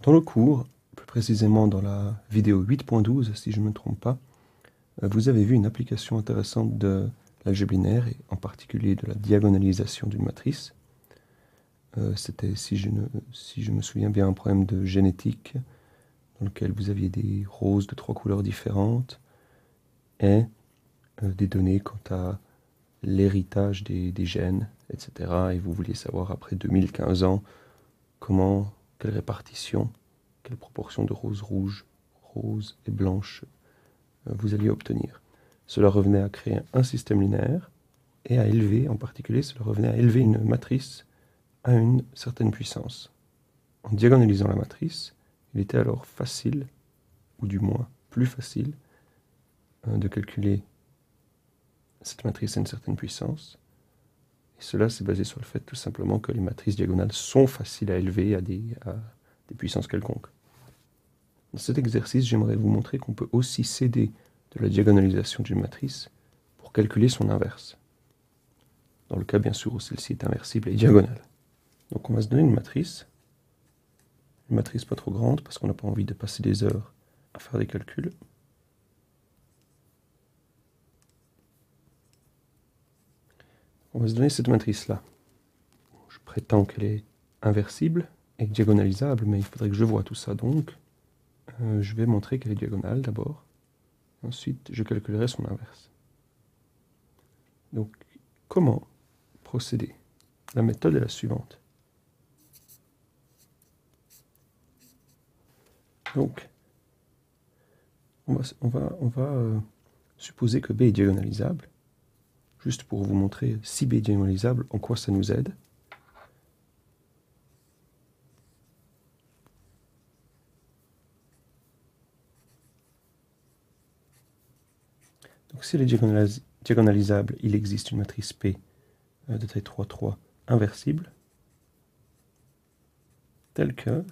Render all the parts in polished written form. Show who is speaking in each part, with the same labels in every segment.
Speaker 1: Dans le cours, plus précisément dans la vidéo 8.12, si je ne me trompe pas, vous avez vu une application intéressante de l'algèbre linéaire, et en particulier de la diagonalisation d'une matrice. C'était, si je me souviens bien, un problème de génétique dans lequel vous aviez des roses de 3 couleurs différentes et des données quant à l'héritage des gènes, etc. Et vous vouliez savoir, après 2015 ans, quelle répartition, quelle proportion de roses rouges, roses et blanches vous alliez obtenir. Cela revenait à créer un système linéaire et à élever, en particulier, cela revenait à élever une matrice à une certaine puissance. En diagonalisant la matrice, il était alors facile, ou du moins plus facile, de calculer cette matrice à une certaine puissance. Et cela s'est basé sur le fait tout simplement que les matrices diagonales sont faciles à élever à des puissances quelconques. Dans cet exercice, j'aimerais vous montrer qu'on peut aussi s'aider de la diagonalisation d'une matrice pour calculer son inverse. Dans le cas, bien sûr, où celle-ci est inversible et diagonale. Donc on va se donner une matrice pas trop grande parce qu'on n'a pas envie de passer des heures à faire des calculs. On va se donner cette matrice-là. Je prétends qu'elle est inversible et diagonalisable, mais il faudrait que je vois tout ça, donc je vais montrer qu'elle est diagonale d'abord. Ensuite, je calculerai son inverse. Donc, comment procéder? La méthode est la suivante. Donc, on va supposer que B est diagonalisable, juste pour vous montrer, si B est diagonalisable, en quoi ça nous aide. Donc si elle est diagonalisable, il existe une matrice P de taille 3, 3 inversible, telle que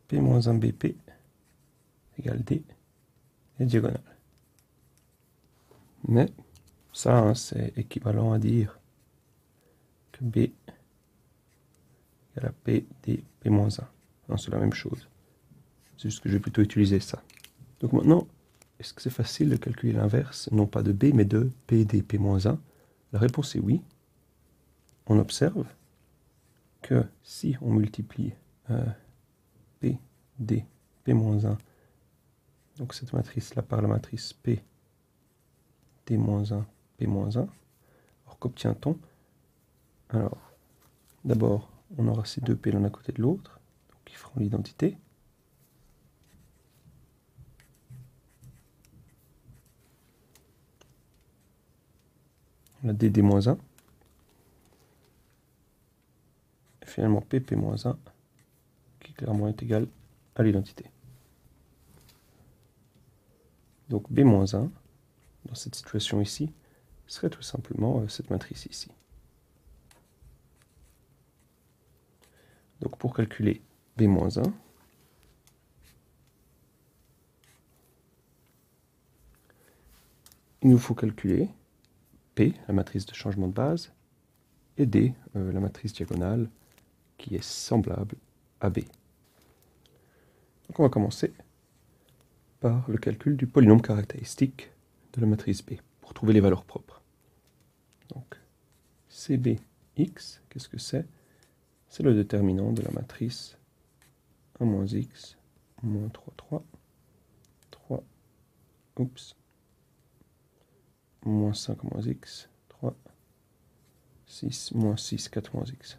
Speaker 1: P-1BP égale D est diagonale. Mais ça, c'est équivalent à dire que B égale à P D P-1. Non, c'est la même chose. C'est juste que je vais plutôt utiliser ça. Donc maintenant, est-ce que c'est facile de calculer l'inverse, non pas de B, mais de P D P-1? La réponse est oui. On observe que si on multiplie P D P-1, donc cette matrice-là par la matrice P D-1 P-1, alors qu'obtient-on? Alors, d'abord, on aura ces deux P l'un à côté de l'autre, qui feront l'identité. On a DD-1. Et finalement PP-1, qui clairement est égal à l'identité. Donc B-1, dans cette situation ici, serait tout simplement cette matrice ici. Donc pour calculer B-1, il nous faut calculer P, la matrice de changement de base, et D, la matrice diagonale, qui est semblable à B. Donc on va commencer par le calcul du polynôme caractéristique de la matrice B, pour trouver les valeurs propres. Donc CBX, qu'est-ce que c'est? C'est le déterminant de la matrice 1 moins x, moins 3, 3, 3, oups, moins 5 moins x, 3, 6, moins 6, 4 moins x.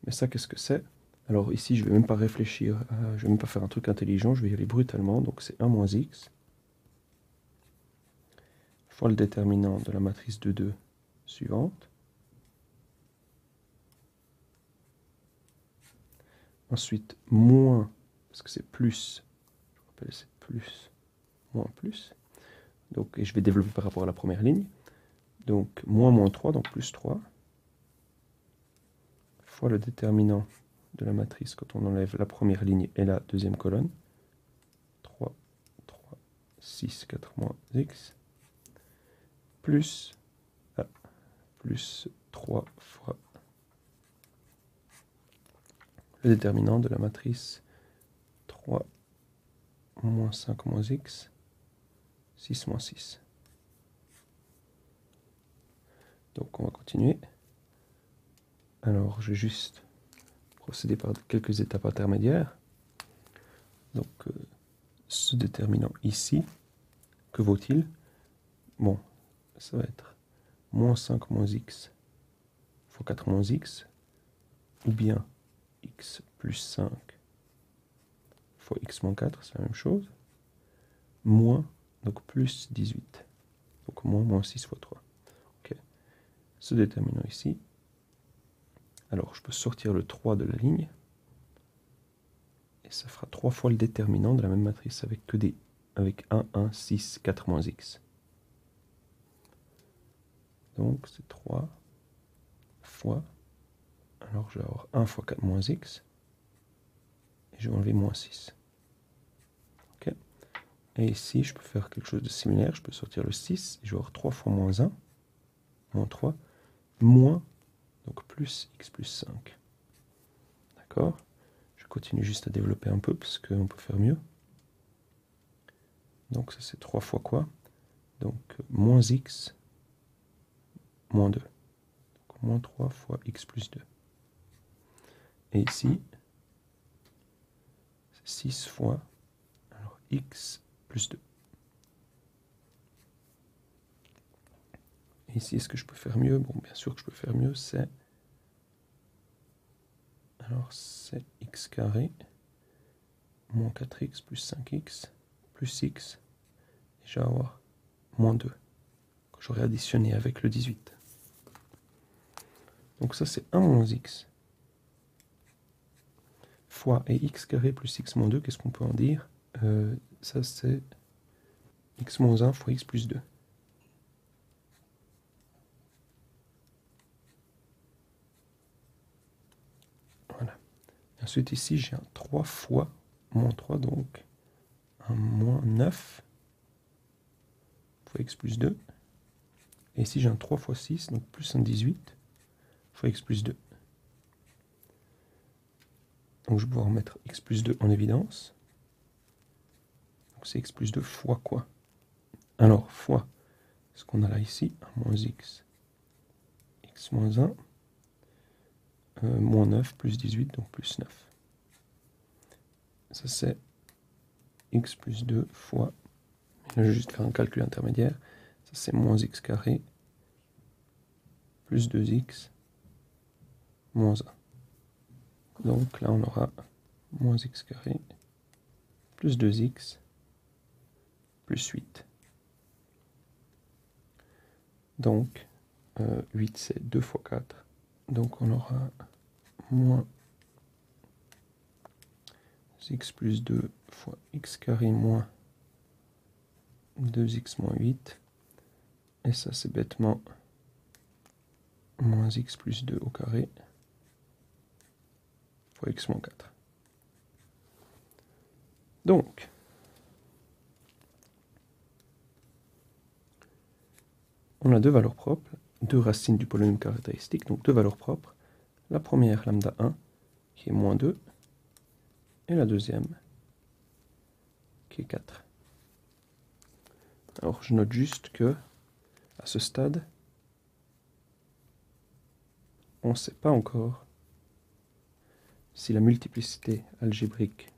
Speaker 1: Mais ça, qu'est-ce que c'est? Alors ici, je ne vais même pas réfléchir, je ne vais même pas faire un truc intelligent, je vais y aller brutalement. Donc c'est 1 moins x, fois le déterminant de la matrice de 2 suivante. Ensuite, moins, parce que c'est plus, je rappelle, c'est plus, moins plus. Donc, et je vais développer par rapport à la première ligne. Donc, moins 3, donc plus 3, fois le déterminant de la matrice quand on enlève la première ligne et la deuxième colonne. 3, 3, 6, 4 moins x, plus 3 fois le déterminant de la matrice 3 moins 5 moins x, 6 moins 6. Donc on va continuer. Alors je vais juste procéder par quelques étapes intermédiaires. Donc ce déterminant ici, que vaut-il? Bon, ça va être moins 5 moins x fois 4 moins x, ou bien x plus 5 fois x moins 4, c'est la même chose, moins, donc plus 18, donc moins 6 fois 3. Okay. Ce déterminant ici, alors je peux sortir le 3 de la ligne, et ça fera 3 fois le déterminant de la même matrice avec que des, avec 1, 1, 6, 4 moins x. Donc c'est 3 fois, alors je vais avoir 1 fois 4 moins x, et je vais enlever moins 6. Okay. Et ici, je peux faire quelque chose de similaire, je peux sortir le 6, et je vais avoir 3 fois moins 1, moins 3, moins, donc plus x plus 5. D'accord? Je continue juste à développer un peu, parce qu'on peut faire mieux. Donc ça c'est 3 fois quoi? Donc moins x, moins 2. Donc moins 3 fois x plus 2. Et ici, c'est 6 fois alors, x plus 2. Et ici, est-ce que je peux faire mieux? Bon, bien sûr que je peux faire mieux, c'est... Alors c'est x carré, moins 4x plus 5x, plus x, et je vais avoir moins 2, que j'aurais additionné avec le 18. Donc ça c'est 1 moins x fois et x carré plus x moins 2, qu'est-ce qu'on peut en dire? Ça c'est x moins 1 fois x plus 2. Voilà. Et ensuite ici j'ai un 3 fois moins 3, donc un moins 9 fois x plus 2. Et ici j'ai un 3 fois 6, donc plus un 18 fois x plus 2. Donc je vais pouvoir mettre x plus 2 en évidence. Donc c'est x plus 2 fois quoi? Alors fois ce qu'on a là ici, 1 moins x, x moins 1, moins 9 plus 18, donc plus 9. Ça c'est x plus 2 fois, là je vais juste faire un calcul intermédiaire, ça c'est moins x carré plus 2x moins 1. Donc là on aura moins x carré plus 2x plus 8. Donc 8 c'est 2 fois 4. Donc on aura moins x plus 2 fois x carré moins 2x moins 8. Et ça c'est bêtement moins x plus 2 au carré fois x moins 4. Donc, on a deux valeurs propres, deux racines du polynôme caractéristique, donc deux valeurs propres. La première, lambda 1, qui est moins 2, et la deuxième, qui est 4. Alors, je note juste que, à ce stade, on ne sait pas encore si la multiplicité algébrique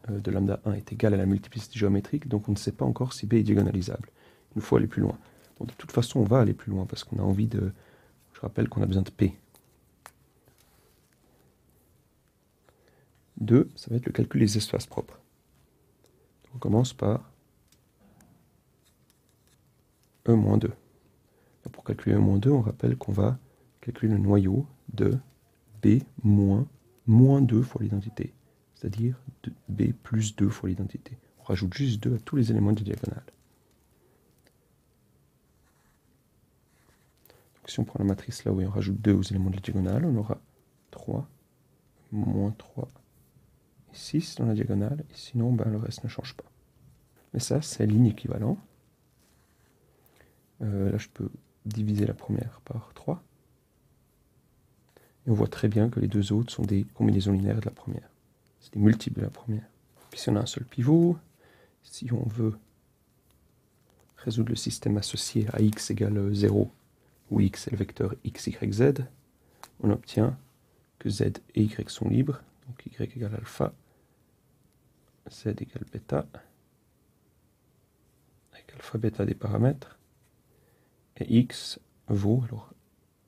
Speaker 1: de lambda 1 est égale à la multiplicité géométrique, donc on ne sait pas encore si B est diagonalisable. Il nous faut aller plus loin. Bon, de toute façon, on va aller plus loin, parce qu'on a envie de... Je rappelle qu'on a besoin de P. 2, ça va être le calcul des espaces propres. Donc on commence par E-2. Pour calculer E-2, on rappelle qu'on va calculer le noyau de B moins 2 fois l'identité, c'est-à-dire B plus 2 fois l'identité. On rajoute juste 2 à tous les éléments de diagonale. Donc si on prend la matrice là où on rajoute 2 aux éléments de la diagonale, on aura 3, moins 3 et 6 dans la diagonale, et sinon ben, le reste ne change pas. Mais ça, c'est ligne équivalent. Là, je peux diviser la première par 3. Et on voit très bien que les deux autres sont des combinaisons linéaires de la première. C'est des multiples de la première. Puis si on a un seul pivot, si on veut résoudre le système associé à x égale 0, où x est le vecteur x, y, z, on obtient que z et y sont libres, donc y égale alpha, z égale bêta, avec alpha, bêta des paramètres, et x vaut alors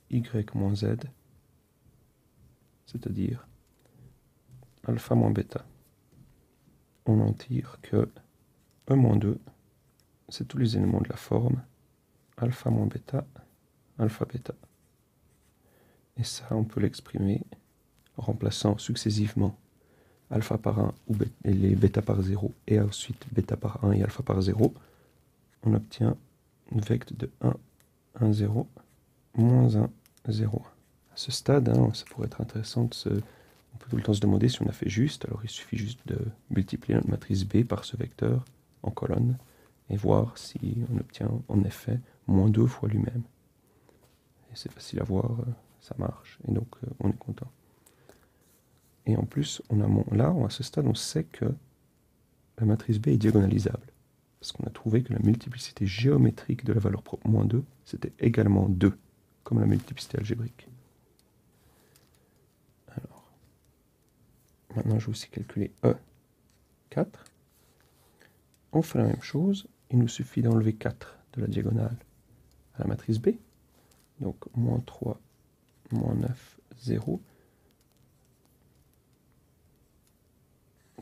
Speaker 1: y moins z, c'est-à-dire alpha moins bêta. On en tire que e moins 2, c'est tous les éléments de la forme alpha moins bêta, alpha bêta. Et ça, on peut l'exprimer en remplaçant successivement alpha par 1 et les bêta par 0, et ensuite bêta par 1 et alpha par 0. On obtient une vecte de 1, 1, 0, moins 1, 0. À ce stade, ça pourrait être intéressant on peut tout le temps se demander si on a fait juste. Alors il suffit juste de multiplier notre matrice B par ce vecteur en colonne et voir si on obtient en effet moins 2 fois lui-même. Et c'est facile à voir, ça marche, et donc on est content. Et en plus, là, à ce stade, on sait que la matrice B est diagonalisable. Parce qu'on a trouvé que la multiplicité géométrique de la valeur propre moins 2, c'était également 2, comme la multiplicité algébrique. Alors, maintenant, je vais aussi calculer E4. On fait la même chose. Il nous suffit d'enlever 4 de la diagonale à la matrice B. Donc, moins 3, moins 9, 0.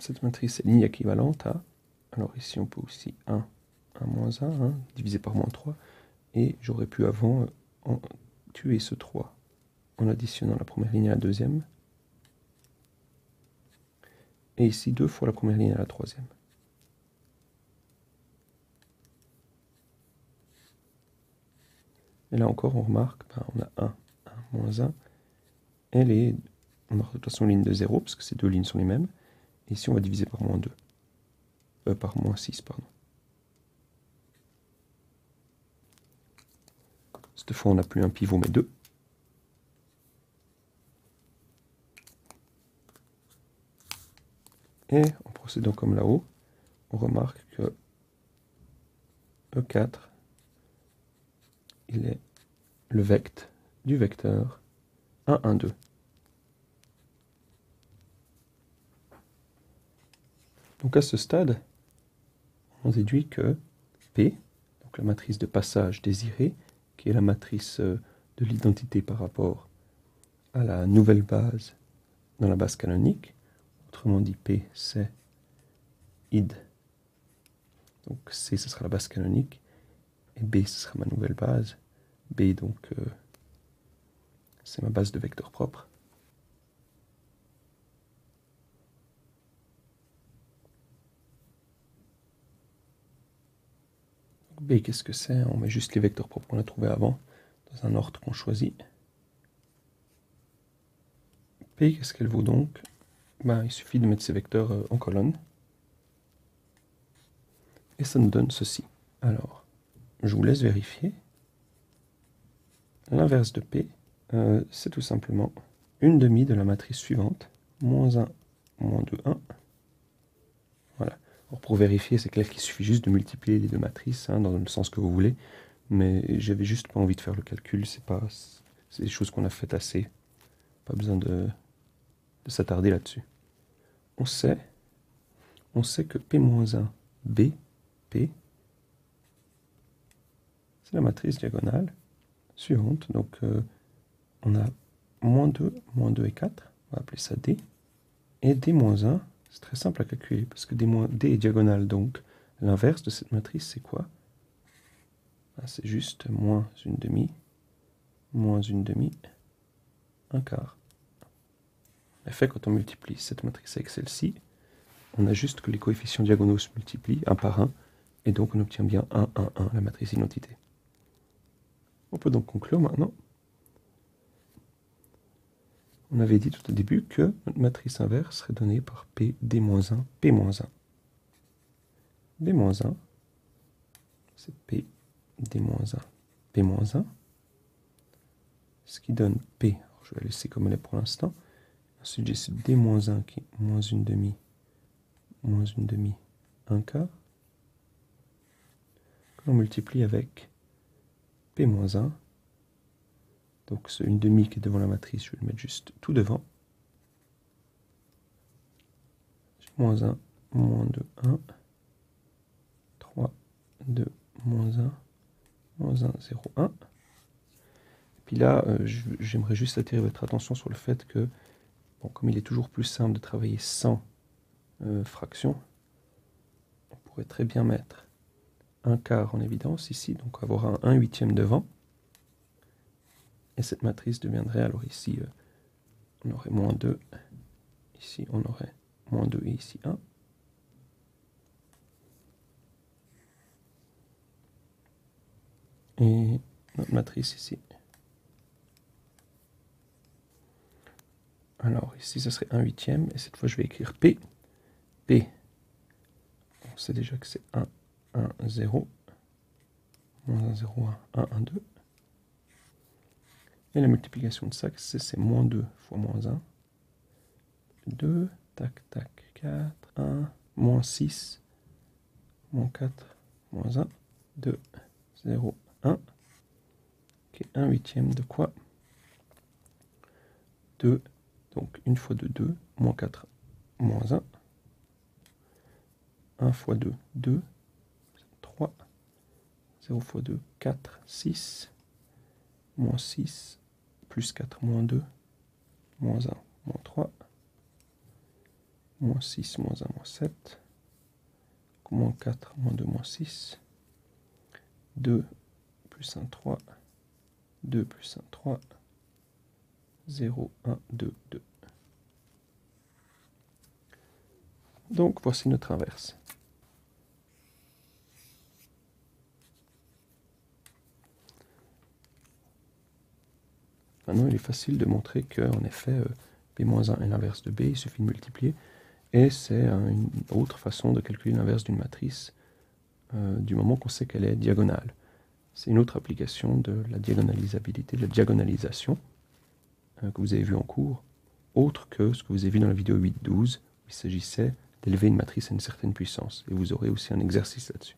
Speaker 1: Cette matrice est ligne équivalente à... Alors ici, on peut aussi 1 moins 1, divisé par moins 3. Et j'aurais pu avant tuer ce 3 en additionnant la première ligne à la deuxième. Et ici, 2 fois la première ligne à la troisième. Et là encore, on remarque, on a 1 moins 1. Et on a de toute façon une ligne de 0, parce que ces deux lignes sont les mêmes. Et ici, on va diviser par moins 2. Par moins 6, pardon. Cette fois, on n'a plus un pivot, mais 2. Et en procédant comme là-haut, on remarque que E4, il est le vecte du vecteur 1, 1, 2. Donc à ce stade, on déduit que P, donc la matrice de passage désirée, qui est la matrice de l'identité par rapport à la nouvelle base dans la base canonique, autrement dit P, c'est id. Donc C, ce sera la base canonique, et B, ce sera ma nouvelle base. B, donc, c'est ma base de vecteur propre. B, qu'est-ce que c'est? On met juste les vecteurs propres qu'on a trouvés avant, dans un ordre qu'on choisit. P, qu'est-ce qu'elle vaut donc? Il suffit de mettre ces vecteurs en colonne. Et ça nous donne ceci. Alors, je vous laisse vérifier. L'inverse de P, c'est tout simplement une demi de la matrice suivante, moins 1, moins 2, 1. Voilà. Alors pour vérifier, c'est clair qu'il suffit juste de multiplier les deux matrices, dans le sens que vous voulez, mais j'avais juste pas envie de faire le calcul, c'est des choses qu'on a faites assez, pas besoin de s'attarder là-dessus. On sait que P-1, B, P, c'est la matrice diagonale suivante, donc on a moins 2 et 4, on va appeler ça D, et D-1, c'est très simple à calculer, parce que D est diagonale, donc l'inverse de cette matrice, c'est quoi? C'est juste moins une demi, un quart. En effet, quand on multiplie cette matrice avec celle-ci, on a juste que les coefficients diagonaux se multiplient un par un, et donc on obtient bien 1, 1, 1, la matrice identité. On peut donc conclure maintenant. On avait dit tout au début que notre matrice inverse serait donnée par P D-1, P-1. D-1, c'est P D-1, P-1, ce qui donne P. Alors je vais la laisser comme elle est pour l'instant. Ensuite, j'ai ce D-1 qui est moins une demi, 1 quart, que l'on multiplie avec P-1. Donc ce 1 demi qui est devant la matrice, je vais le mettre juste tout devant. J'ai moins 1, moins 2, 1, 3, 2, moins 1, moins 1, 0, 1. Et puis là, j'aimerais juste attirer votre attention sur le fait que, bon, comme il est toujours plus simple de travailler sans fraction, on pourrait très bien mettre 1 quart en évidence ici, donc avoir un 1/8 devant. Et cette matrice deviendrait, alors ici, on aurait moins 2, ici on aurait moins 2 et ici 1. Et notre matrice ici. Alors ici, ça serait 1/8, et cette fois je vais écrire P. P, on sait déjà que c'est 1, 1, 0, moins 1, 0, 1, 1, 1, 2. Et la multiplication de ça, c'est moins 2 fois moins 1. 2, tac, tac, 4, 1, moins 6, moins 4, moins 1, 2, 0, 1, qui est 1/8 de quoi? 2, donc 1 fois 2, 2, moins 4, moins 1, 1 fois 2, 2, 3, 0 fois 2, 4, 6, moins 6, plus 4, moins 2, moins 1, moins 3, moins 6, moins 1, moins 7, moins 4, moins 2, moins 6, 2, plus 1, 3, 2 plus 1, 3, 0, 1, 2, 2. Donc voici notre inverse. Maintenant, il est facile de montrer qu'en effet, B-1 est l'inverse de B, il suffit de multiplier. Et c'est une autre façon de calculer l'inverse d'une matrice du moment qu'on sait qu'elle est diagonale. C'est une autre application de la diagonalisabilité, de la diagonalisation que vous avez vu en cours, autre que ce que vous avez vu dans la vidéo 8.12, où il s'agissait d'élever une matrice à une certaine puissance. Et vous aurez aussi un exercice là-dessus.